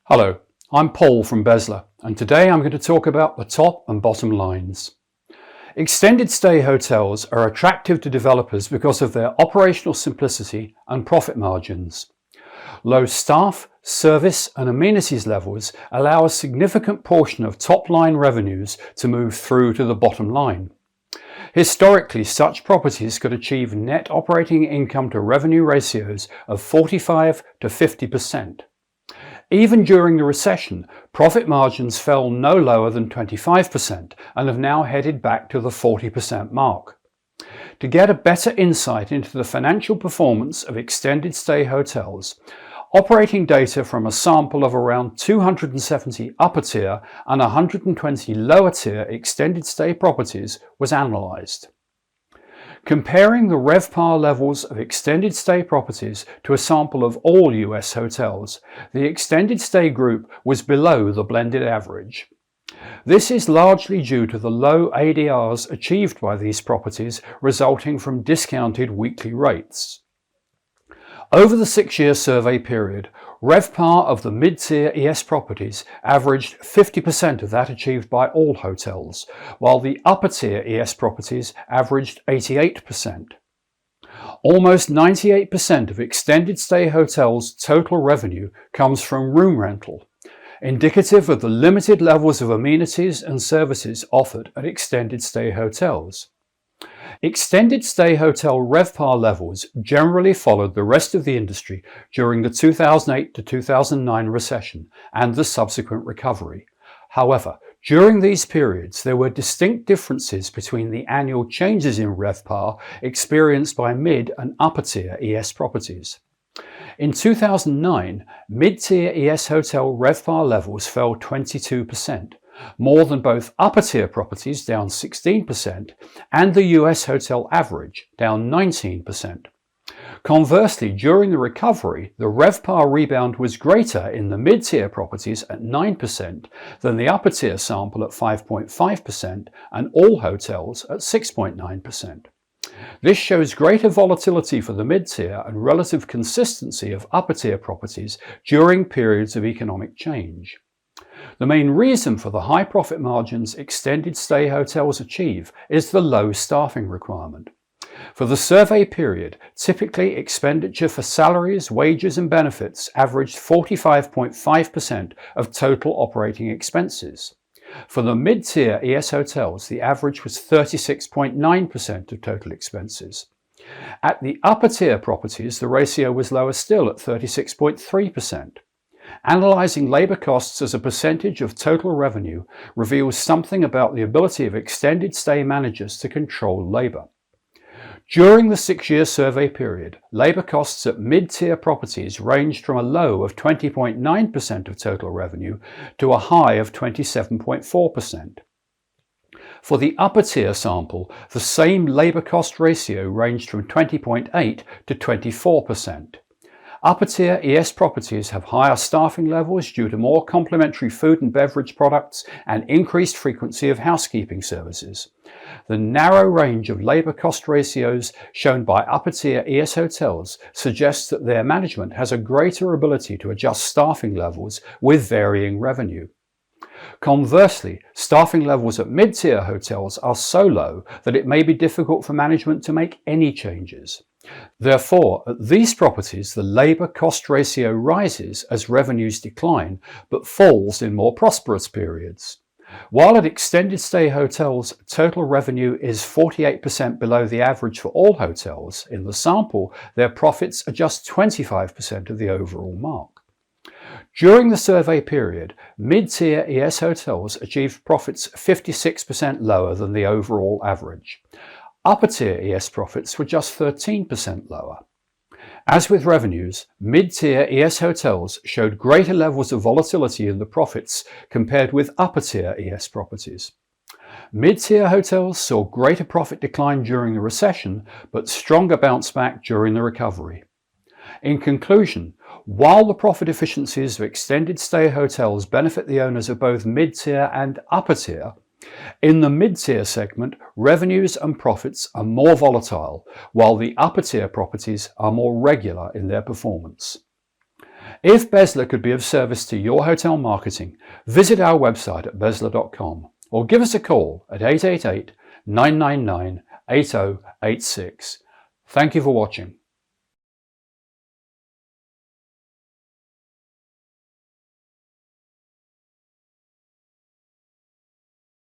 Hello, I'm Paul from Bezla, and today I'm going to talk about the top and bottom lines. Extended stay hotels are attractive to developers because of their operational simplicity and profit margins. Low staff, service and amenities levels allow a significant portion of top-line revenues to move through to the bottom line. Historically, such properties could achieve net operating income to revenue ratios of 45 to 50%. Even during the recession, profit margins fell no lower than 25% and have now headed back to the 40% mark. To get a better insight into the financial performance of extended stay hotels, operating data from a sample of around 270 upper tier and 120 lower tier extended stay properties was analysed. Comparing the RevPAR levels of extended stay properties to a sample of all US hotels, the extended stay group was below the blended average. This is largely due to the low ADRs achieved by these properties resulting from discounted weekly rates. Over the 6-year survey period, RevPAR of the mid-tier ES properties averaged 50% of that achieved by all hotels, while the upper-tier ES properties averaged 88%. Almost 98% of extended stay hotels' total revenue comes from room rental, indicative of the limited levels of amenities and services offered at extended stay hotels. Extended stay hotel RevPAR levels generally followed the rest of the industry during the 2008 to 2009 recession and the subsequent recovery. However, during these periods there were distinct differences between the annual changes in RevPAR experienced by mid and upper tier ES properties. In 2009, mid-tier ES hotel RevPAR levels fell 22%. More than both upper-tier properties, down 16%, and the US hotel average, down 19%. Conversely, during the recovery, the RevPAR rebound was greater in the mid-tier properties at 9% than the upper-tier sample at 5.5% and all hotels at 6.9%. This shows greater volatility for the mid-tier and relative consistency of upper-tier properties during periods of economic change. The main reason for the high profit margins extended stay hotels achieve is the low staffing requirement. For the survey period, typically expenditure for salaries, wages and benefits averaged 45.5% of total operating expenses. For the mid-tier ES hotels, the average was 36.9% of total expenses. At the upper-tier properties, the ratio was lower still at 36.3%. Analysing labour costs as a percentage of total revenue reveals something about the ability of extended stay managers to control labour. During the 6-year survey period, labour costs at mid-tier properties ranged from a low of 20.9% of total revenue to a high of 27.4%. For the upper tier sample, the same labour cost ratio ranged from 20.8% to 24%. Upper tier ES properties have higher staffing levels due to more complementary food and beverage products and increased frequency of housekeeping services. The narrow range of labour cost ratios shown by upper tier ES hotels suggests that their management has a greater ability to adjust staffing levels with varying revenue. Conversely, staffing levels at mid-tier hotels are so low that it may be difficult for management to make any changes. Therefore, at these properties, the labour cost ratio rises as revenues decline, but falls in more prosperous periods. While at extended stay hotels, total revenue is 48% below the average for all hotels, in the sample, their profits are just 25% of the overall mark. During the survey period, mid-tier ES hotels achieved profits 56% lower than the overall average. Upper-tier ES profits were just 13% lower. As with revenues, mid-tier ES hotels showed greater levels of volatility in the profits compared with upper-tier ES properties. Mid-tier hotels saw greater profit decline during the recession, but stronger bounce back during the recovery. In conclusion, while the profit efficiencies of extended stay hotels benefit the owners of both mid-tier and upper-tier, in the mid-tier segment, revenues and profits are more volatile, while the upper-tier properties are more regular in their performance. If Bezla could be of service to your hotel marketing, visit our website at bezla.com or give us a call at 888 999 8086. Thank you for watching.